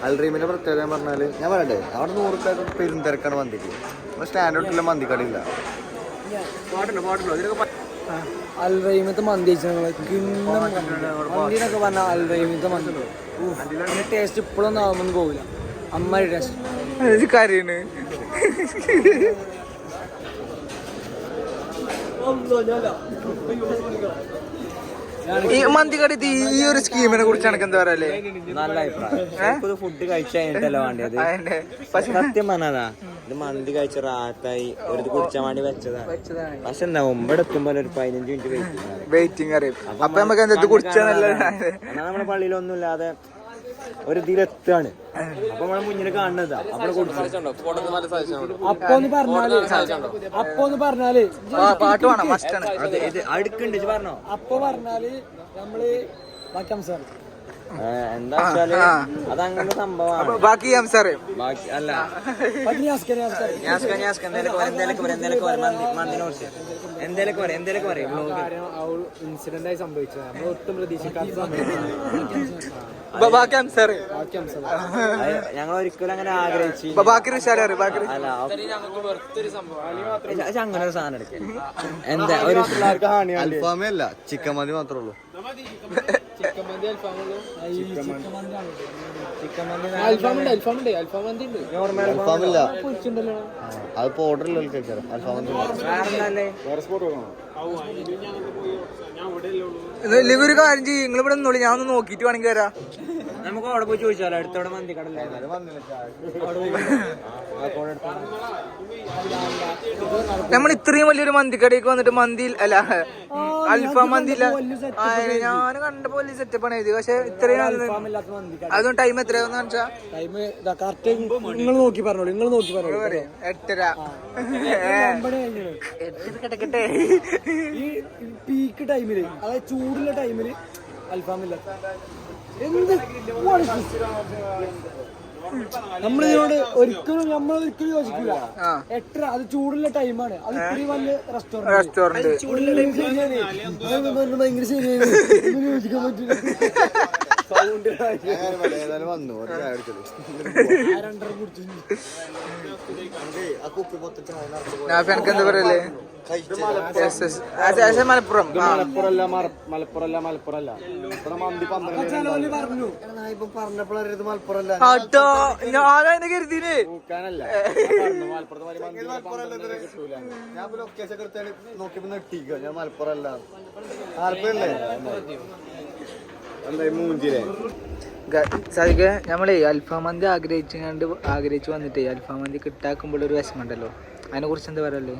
അൽറീമിന്റെ പ്രത്യേകത പറഞ്ഞാല് ഞാൻ പറയണ്ടേ അവിടെ 100 രൂപ പെരുന്തിരക്കാണ് മന്തിക്ക്. സ്റ്റാൻഡേർഡിലുള്ള മന്തിക്കടയില്ല. അൽറൈമത്തെ മന്തി മന്തിനൊക്കെ പറഞ്ഞ അൽറൈമത്തെ മന്തി അതിന്റെ ടേസ്റ്റ് ഇപ്പോഴൊന്നും ആവുമെന്ന് പോകില്ല. അമ്മാരി ടേസ്റ്റ് കാര്യമാണ്. ഈ മന്തി കട ഈ ഒരു സ്കീമിനെ കുറിച്ച് എനിക്ക് എന്താ പറയല്ലേ? നല്ല അഭിപ്രായം. ഫുഡ് കഴിച്ചു കഴിഞ്ഞിട്ടല്ലോ വേണ്ടത്. സത്യം പറഞ്ഞതാ, ഇത് മന്തി കഴിച്ച റാത്തായി ഒരു കുടിച്ചാൻ വേണ്ടി വെച്ചതാണ്. പക്ഷെ എന്താ മുമ്പ് എത്തുമ്പോ ഒരു 15 മിനിറ്റ് വെയിറ്റിംഗ് അറിയും. അപ്പൊ നമുക്ക് എന്താ കുടിച്ചാന്നല്ല നമ്മുടെ പള്ളിയിലൊന്നും ഇല്ലാതെ ഒരു ഇതിലെത്താണ്. അപ്പൊ നമ്മളെ മുന്നിൽ കാണുന്നതാ. അപ്പോന്ന് പറഞ്ഞാല് പാട്ട് വേണം, മസ്റ്റാണ്. ഇത് അടുക്കുണ്ട് പറഞ്ഞോ. അപ്പൊ പറഞ്ഞാല് നമ്മള് ബാക്കി സംസാരം എന്താ വെച്ചാല് അതങ്ങനെ സംഭവമാണ്. ബാക്കി സംസാരം ബാക്കി അല്ല ഇൻസിഡന്റ് ആയി സംഭവിച്ചത് നമ്മൾ ഒട്ടും പ്രതീക്ഷിക്കാത്ത ബാക്കി സംസാരം ഞങ്ങൾ ഒരിക്കലും അങ്ങനെ ആഗ്രഹിച്ചു. ബാക്കി അല്ല അങ്ങനെ ഒരു സാധനം എടുക്കുക. എന്താ ഒരു അൽഫാമേ അല്ല, ചിക്കൻ മന്തി മാത്രമേ ഉള്ളൂ. അൽഫാമില്ല, അതിപ്പോ ഓർഡർ ഇല്ല. അൽഫാം ഒരു കാര്യം ചെയ്യും, നിങ്ങൾ ഇവിടെ നിന്നോളി, ഞാൻ ഒന്ന് നോക്കിട്ട് വേണമെങ്കിൽ വരാം. നമുക്ക് അവിടെ പോയി ചോദിച്ചാലോ, അടുത്തോടെ മന്തി കടല. നമ്മൾ ഇത്രയും വലിയൊരു മന്തിക്കടയ്ക്ക് വന്നിട്ട് മന്തി അല്ല അൽഫാം മന്തി ഇല്ല. ഞാൻ കണ്ടപ്പോ വലിയ സെറ്റപ്പാണ് ഇത്. പക്ഷെ ഇത്രയും അതുകൊണ്ട് ടൈം എത്രയാന്ന് വെച്ചാ നിങ്ങൾ നോക്കി പറഞ്ഞോളൂ. 8:30 കിടക്കട്ടെ. ഈ പീക്ക് ടൈമില്, അതായത് ചൂടുള്ള ടൈമില് അൽഫാമില്ല. എന്ത് നമ്മളിതിനോട് ഒരിക്കലും യോജിക്കില്ല. 8:30 അത് ചൂടുള്ള ടൈമാണ്. അത് ഇത്രയും വലിയ റെസ്റ്റോറന്റ് ഭയങ്കര ശരിയാണ്, യോജിക്കാൻ പറ്റില്ല. വന്നു എനിക്ക് എന്താ പറയല്ലേ? മലപ്പുറം ഞാനതിനെ കരുതിനെ. ഞാൻ ലൊക്കേഷൻ നോക്കിയപ്പോ നെട്ടിക്കോ, ഞാൻ മലപ്പുറം അല്ല ആലപ്പുഴല്ലേ. എന്താ മൂഞ്ചിലെ സാധിക്കെ നമ്മളെ അൽഫാം മന്തി ആഗ്രഹിച്ചു വന്നിട്ടേ അൽഫാം മന്തി കിട്ടാക്കുമ്പോൾ ഒരു വിഷമമുണ്ടല്ലോ, അതിനെ കുറിച്ച് എന്താ പറയല്ലേ?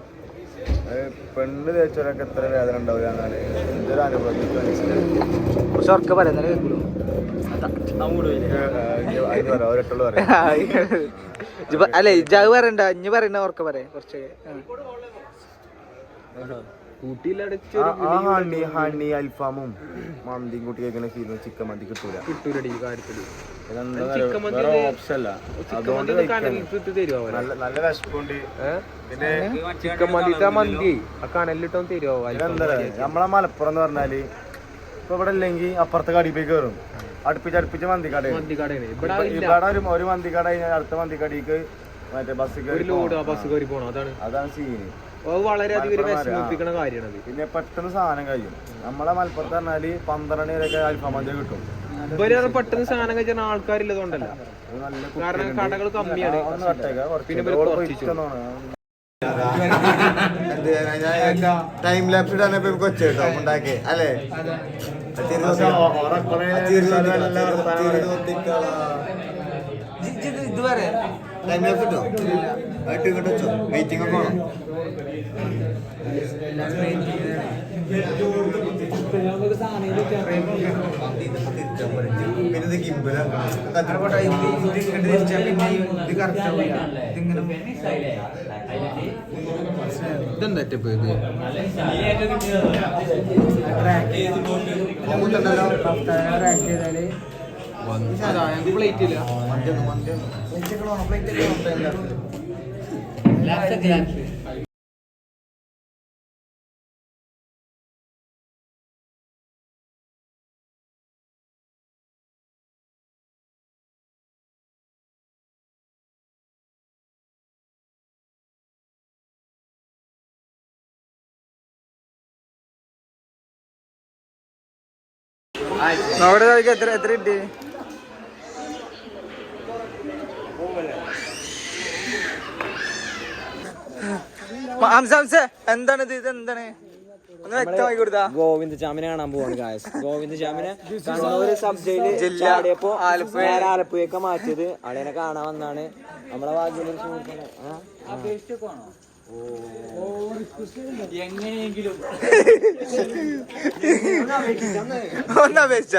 പെണ്ണ് തേച്ചവരൊക്കെ എത്ര വേദന ഉണ്ടാവില്ല എന്നാണ് എന്തൊരു അനുഭവം. കുറച്ച് ഉറക്കെ പറയുന്നത് കേൾക്കുള്ളൂ. അല്ലെ ഇജാവ് പറയണ്ട, ഇഞ്ഞ് പറയണ്ട, ഉറക്കെ പറയാം കുറച്ചൊക്കെ. ഹണി അൽഫാമും മന്തിയും കൂട്ടി കഴിക്കുന്ന ഫീലും ചിക്കൻ മന്തി കിട്ടൂല. നല്ല വിശപ്പുണ്ട്. പിന്നെ ചിക്കൻ മന്തിത്തെ മന്തി ആ കനലിട്ടോ തരുമോ? എന്താ നമ്മളെ മലപ്പുറം എന്ന് പറഞ്ഞാല് ഇപ്പൊ ഇവിടെ ഇല്ലെങ്കിൽ അപ്പുറത്തെ കടി പോയി കയറും. അടുപ്പിച്ച് മന്തിക്കട. ഇവിടെ ഒരു മന്തിക്കട കഴിഞ്ഞാൽ അടുത്ത മന്തിക്കടിക്ക് മറ്റേ ബസ് കയറി പോകണം. അതാണ് സീന്. വളരെയധികം വിഷമിപ്പിക്കുന്ന കാര്യമാണ്. പിന്നെ പെട്ടെന്ന് സാധനം കഴിയും. നമ്മളെ മലപ്പുറത്ത് പറഞ്ഞാല് 12 മണിവരെയൊക്കെ അൽഫാം മന്തി കിട്ടും. പെട്ടെന്ന് സാധനം കഴിച്ചാൽ ആൾക്കാരില്ലതുകൊണ്ടല്ല, കാരണം കടകൾ കമ്മിയാണ്. ടൈം ലാപ്സ് ഇടാൻ കൊച്ചേട്ടോ ഉണ്ടാക്കി അല്ലേ? ഇത് പറയാ ടൈം ലാപ്സ് ഇട്ടോ ആയിട്ട് ഇങ്ങോട്ട് വെച്ചോ. വെയിറ്റിംഗ് ഒക്കെ വേണം. പിന്നെ ഗിംബല അവിടെ എത്ര കിട്ടി? ഹംസ എന്താണിത്? ഇതെന്താണ്? ഒന്ന് വ്യക്തമായി കൊടുത്താ. ഗോവിന്ദ ചാമിനെ കാണാൻ പോവാണ് ഗായ്സ്. ഗോവിന്ദ ചാമിനെ കണ്ണൂര് സബ് ജയിലിൽ ചാടിയപ്പോ നേരെ ആലപ്പുഴയൊക്കെ മാറ്റിയത് അളിയനെ കാണാൻ വന്നാണ്. നമ്മളെ ഭാഗ്യം എങ്ങനെയെങ്കിലും ഒന്നപേക്ഷ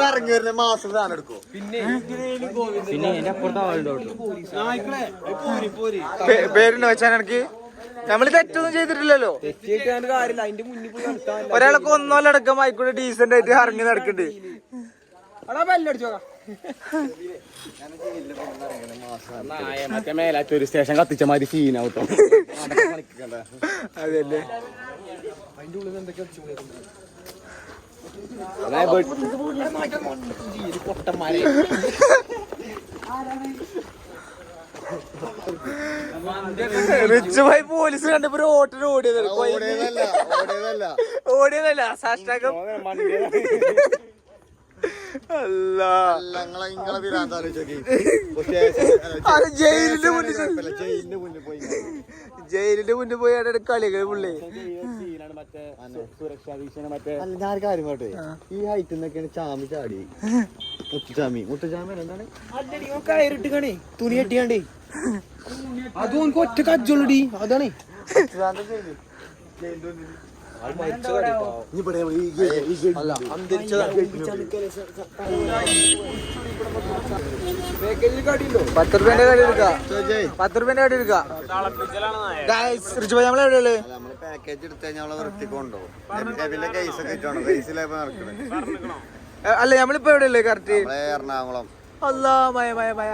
ഇറങ്ങി വരുന്ന മാസം സാധനം എടുക്കും. പിന്നെ എന്റെ അപ്പുറത്തെ ആളുടെ പേരുണ്ടോ വെച്ചാൽ എനിക്ക് നമ്മള് തെറ്റൊന്നും ചെയ്തിട്ടില്ലല്ലോ. തെറ്റിയിട്ട് കാര്യമില്ല. അതിന്റെ മുന്നിൽ പോയി നടത്താൻ ഒരാളൊക്കെ ഒന്നോലടക്കം ആയിക്കൂടെ ഡീസന്റ് ആയിട്ട് ഇറങ്ങി നടക്കണ്ട്. മറ്റേ മേലാറ്റൂർ സ്റ്റേഷൻ കത്തിച്ച മാതിരി സീനാവട്ടോ. അതല്ലേ പൊട്ടന്മാരെ റിച്ച് ഭായി പോലീസ് കണ്ടപ്പോ ഓട്ടിന് ഓടിയതല്ല സാഷ്ടാക്കം. ജയിലിന്റെ മുന്നിൽ പോയി അവിടെ കളികൾ പുള്ളി. ഞാൻ കാര്യം പോട്ടെ, ഈ ഹൈറ്റ് നിന്നൊക്കെയാണ് ചാമി ചാടി. മുത്തുചാമി എന്താണ് കയറിട്ട് കാണേ തുണി കെട്ടിയാണ്ടേ അതും ഒറ്റ കജ്ജുള്ളടി. അതാണ് ₹10 കടി എടുക്കാം. ₹10 കടി എടുക്കാം. റിച്ച് ഭായി നമ്മളെവിടെയുള്ളു? നമ്മള് പാക്കേജ് എടുത്ത് കഴിഞ്ഞാൽ വൃത്തിക്കൊണ്ടുപോകും. കേസ് ഒക്കെ ഇട്ടാണോ കേസിലേപ്പോ നടക്കണേ. അല്ല നമ്മളിപ്പോ എവിടെയല്ലേ കറക്റ്റ്? എറണാകുളം. അല്ലാ മയ മയ മയ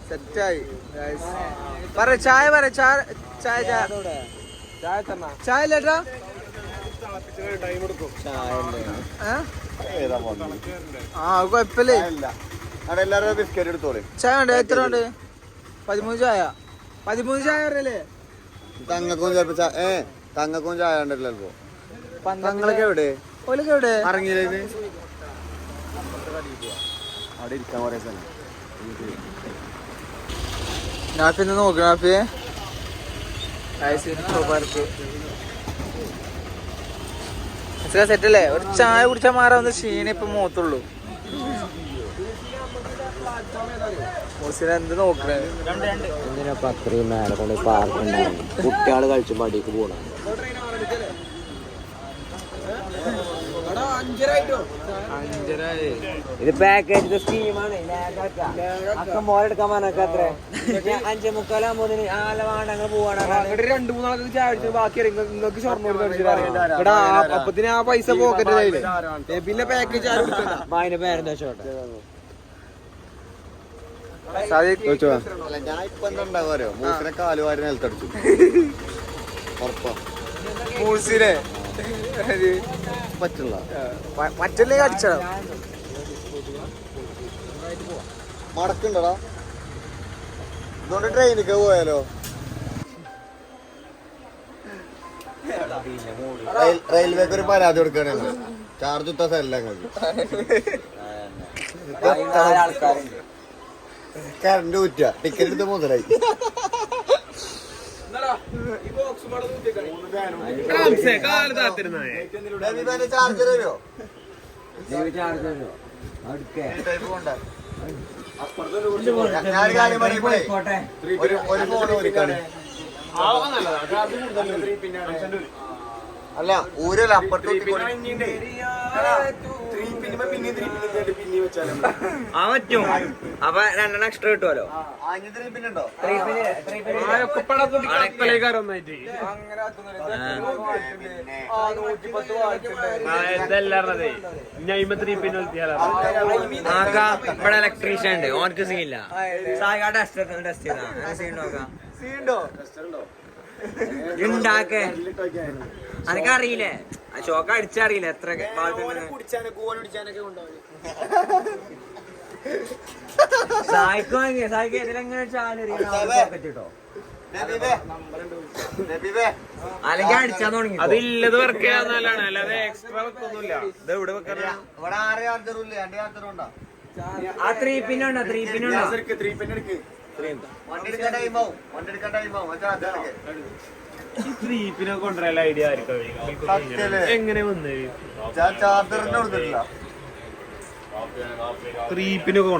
സെറ്റായി. പറ ചായ പറ ചായ ചായ ചായ ലേട്ടാ. ആ കൊഴപ്പല്ലേ. എല്ലാരും ബിസ്ക്കറ്റ് എടുത്തോളൂ. ചായ ഉണ്ട്. എത്ര ഉണ്ട്? 13 ചായ. 13 ചായ അറിയല്ലേ? തങ്ങക്കും ചിലപ്പോ തങ്ങക്കും ചായ ഉണ്ടല്ലോ ചിലപ്പോ. തങ്ങളൊക്കെ എവിടെ? ഓലൊക്കെ എവിടെ? ഇറങ്ങിയില്ലേ? അവിടെ ഇരിക്കാൻ കുറെ സ്ഥലം. നാഫിന്ന് നോക്ക്. നാഫിയെ സെറ്റല്ലേ? ഒരു ചായ കുടിച്ചാൽ മാറാവുന്ന ക്ഷീണം ഇപ്പൊ മുഖത്തുള്ളൂ. എന്ത് നോക്കണേ? എന്തിനാ അത്രയും മേലെ കൊണ്ട് പാർക്ക് ഉണ്ടായിരുന്നു. കുട്ടികള് കളിച്ചു മടിക്ക് പോകണം. ഇത് പാക്കേജ് സ്കീമാണ്. മോരെടുക്കാൻ പറഞ്ഞൊക്കെ അത്ര 5:45 ആല വാണ്ടങ്ങൾ പോവാണ്. 2-3 ആൾക്ക് ചായ ബാക്കി നിങ്ങൾക്ക് ഷൊർണൂർ അപ്പത്തിന് ആ പൈസ പോക്കറ്റ്. പിന്നെ പാക്കേജ് ആരും എടുക്കണ്ട. അതിന്റെ പേരെന്താ ചോട്ടെ ഞാൻ ഇപ്പൊ എന്താ ഉണ്ടാകാരോ, മൂസിനെ കാലുവാരി നിലത്തടിച്ചു. ഉറപ്പാ മൂസിനെ പറ്റില്ല. മറ്റല്ലേ അടിച്ചോ? മടക്കുണ്ടടാ. ഇതുകൊണ്ട് ട്രെയിനിക്ക് പോയാലോ? റെയിൽവേക്ക് ഒരു പരാതി കൊടുക്കണത് ചാർജ് ഇട്ട സ്ഥലം കറണ്ട് കുറ്റ ടിക്കറ്റ് എടുത്ത് മുതലായി. ചാർജർ വരുമോ? ഞാനൊരു കാര്യം പറയുമ്പോഴേ ഒരു ഫോൺ ഒരുക്കാണ്. അല്ല ഊരല്ല അപ്പുറത്ത് ആ പറ്റും. അപ്പൊ 2 എക്സ്ട്രാ കിട്ടുമല്ലോ. പിന്നുണ്ടോ? ഇവിടെ ഇലക്ട്രീഷ്യൻ ഉണ്ട്. ഓനക്ക് സീനില്ല. ടെസ്റ്റ് ചെയ്താ ഉണ്ടാക്കേ അനക്കറിയില്ലേ? ഷോക്ക് അടിച്ചറിയില്ല എത്ര സായിക്കോ. സായിക്ക് ഇതിലെങ്ങനെ ചാലറിയോ? അല്ലെങ്കിൽ അടിച്ചാൻ തുടങ്ങി അതില്ലത് വർക്ക് ചെയ്യാൻ നല്ലതാണ്, അല്ലാതെ എക്സ്ട്രാ വെക്കൊന്നുമില്ല. ഇത് ഇവിടെ വെക്കാറ് ഇവിടെ 6 ചാർജറും 2 ചാർജറും ഉണ്ടോ? ആ 3 പിന്നുണ്ടോ 3 പിന്നുണ്ടോ വണ്ടി എടുക്കാൻ ടൈം ആവും, വണ്ടി എടുക്കാൻ ടൈം ആവും. ത്രീപ്പിനെ കൊണ്ടുവരാൻ ഐഡിയ ആയിരിക്കും. എങ്ങനെ വന്നേ ചാർജറിന്റെ കൊടുത്തിട്ടില്ല. ത്രീപ്പിനൊക്കെ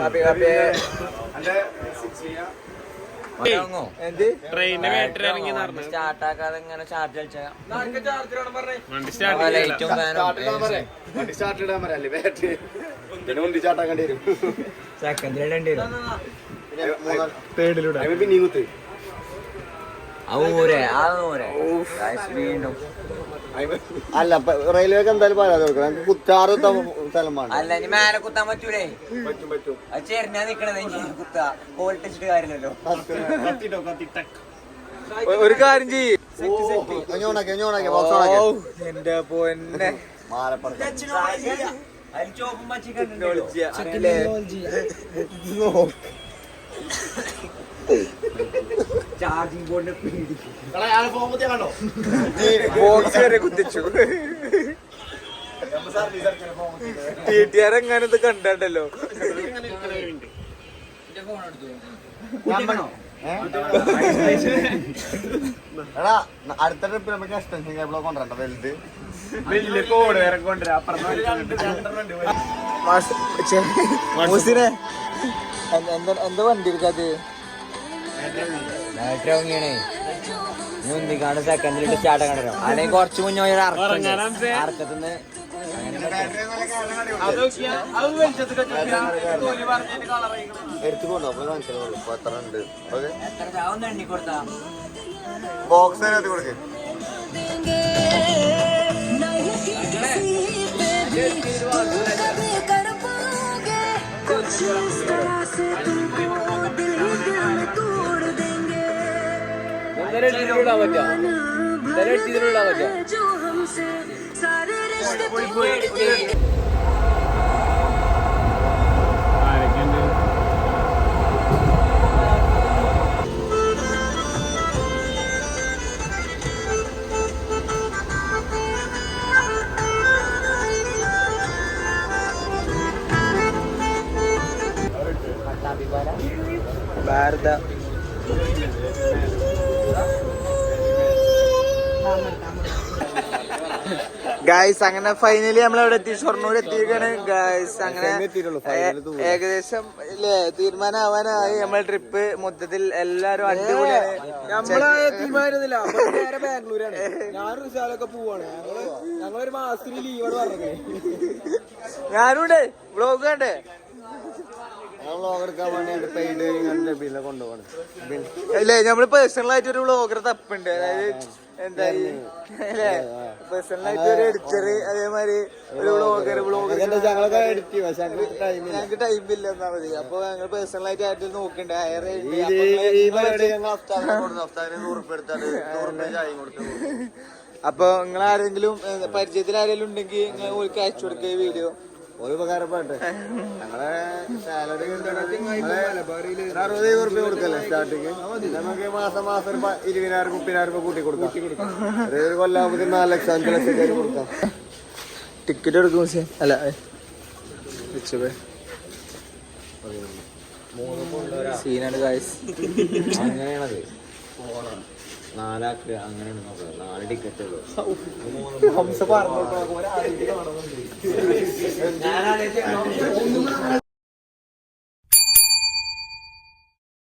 ട്രെയിനിന്റെ ബാറ്ററി ഇറങ്ങി നടന്നു സ്റ്റാർട്ട് ആക്കാതെ ഇങ്ങനെ ചാർജ് കളിച്ചാ വണ്ടി സ്റ്റാർട്ട് ലൈറ്റും വണ്ടി സ്റ്റാർട്ട് ഇടാൻ പറയാല്ലേ ബാറ്ററി പിന്നെ വണ്ടി ചാട്ടാക്കേണ്ടി വരും. സെക്കൻഡിൽ ഇടേണ്ടി വരും. തേർഡിലൂടെ പിന്നെ കുത്ത് വീണ്ടും അല്ല റെയിൽവേക്ക് എന്തായാലും പരാതി കൊടുക്കണം. ഞങ്ങൾക്ക് കുറ്റാറ് സ്ഥലം വേണം. അല്ല ഇനി മേലെ കുത്താൻ പറ്റൂലേ? പറ്റും പറ്റും. അത് ചേർന്നാ നിക്കണത് ഇനി കുത്താ കോളിട്ടിച്ചിട്ട് കാര്യമില്ലല്ലോ. ഒരു കാര്യം ചെയ്യ്. ബോക്സ് എന്റെ പൊന്നെ മാലപ്പുറത്ത് അതിൽ ചോപ്പും പച്ചക്കറി ചാർജിങ് ബോർഡിനെ പേടിക്കും. ബോക്സ് വരെ കുത്തിച്ചു. ടിടിആർ എങ്ങാനും ഇത് കണ്ടല്ലോ. എടാ അടുത്ത ട്രിപ്പ് നമുക്ക് എക്സ്റ്റൻഷൻ കേബിളോ കൊണ്ടുവരണ്ട വലുത്. വലിയ കോഡ് വേറെ കൊണ്ടുവരാം. അപ്പുറം മൂസിനെ എന്താ വണ്ടി എടുക്കാത്? ബാറ്ററി വാങ്ങിയാണേ ഒന്നിക്കാണ്ട് സെക്കൻഡിലിട്ട് സ്റ്റാർട്ട് കണ്ടോ. അല്ലെങ്കിൽ കുറച്ച് മുന്നേ അർക്കത്തുനിന്ന് എടുത്തുകൊണ്ടോ അപ്പൊ മനസ്സിലാവുള്ളൂ ഇപ്പൊ എത്ര ഉണ്ട്. ഒന്ന് എണ്ണി കൊടുത്താ ബോക്സ് അതിനകത്ത് കൊടുക്ക്. ഭാരത ഗായ്സ് അങ്ങനെ ഫൈനലി നമ്മളവിടെ എത്തി, ഷൊർണൂർ എത്തിയിരിക്കാണ് ഗായ്സ്. അങ്ങനെ ഏകദേശം ഇല്ലേ തീരുമാനമാവാനായി നമ്മളെ ട്രിപ്പ്. മൊത്തത്തിൽ എല്ലാരും അടിപൊളിയാണ്. തീരുമാനിക്കുന്നില്ല, നേരെ ബാംഗ്ലൂരാണ്. ഞാൻ റിസാലൊക്കെ പോവാണ്. ഞങ്ങളൊരു മാസത്തിൽ ലീവാണ് പറഞ്ഞത്. ഞാനുണ്ട് വ്ളോഗ് കണ്ടേ. എടുക്കാൻ വേണ്ടി പെയ്ഡ് ബില്ല് കൊണ്ടുപോകണം. അല്ലേ നമ്മള് പേഴ്സണൽ ആയിട്ട് ഒരു വ്ളോഗർ തപ്പുണ്ട്. അതായത് എന്താ അല്ലേ പേഴ്സണൽ ആയിട്ട് ഒരു എഡിറ്റർ, അതേമാതിരി ഒരു വ്ളോഗർ ഞങ്ങൾക്ക് ടൈമില്ല എന്നാ മതി. അപ്പൊ ഞങ്ങൾ പേഴ്സണൽ ആയിട്ട് ആയിട്ട് നോക്കണ്ടേ. അപ്പൊ നിങ്ങൾ ആരെങ്കിലും പരിചയത്തിൽ ആരെങ്കിലും ഉണ്ടെങ്കിൽ നിങ്ങൾ ഓൾക്ക് അയച്ചു കൊടുക്കുക വീഡിയോ. ഒരു ഉപകാരപ്പെട്ടെ ഞങ്ങളെ സാലറി 60,000 റുപ്യ കൊടുക്കല്ലേ സ്റ്റാർട്ടിങ്. നമുക്ക് മാസം ഒരു 20,000 30,000 കൂട്ടി കൊടുക്കാം. ഒരു കൊല്ലാകുമ്പോൾ 4 ലക്ഷം 5 ലക്ഷം കൊടുക്കാം. ടിക്കറ്റ് എടുക്കും അല്ല സീനാണ് ഗായ്സ്. അങ്ങനെയാണത് 4 ആൾക്ക് അങ്ങനെയാണ് നോക്കുന്നത്. 4 ടിക്കറ്റ്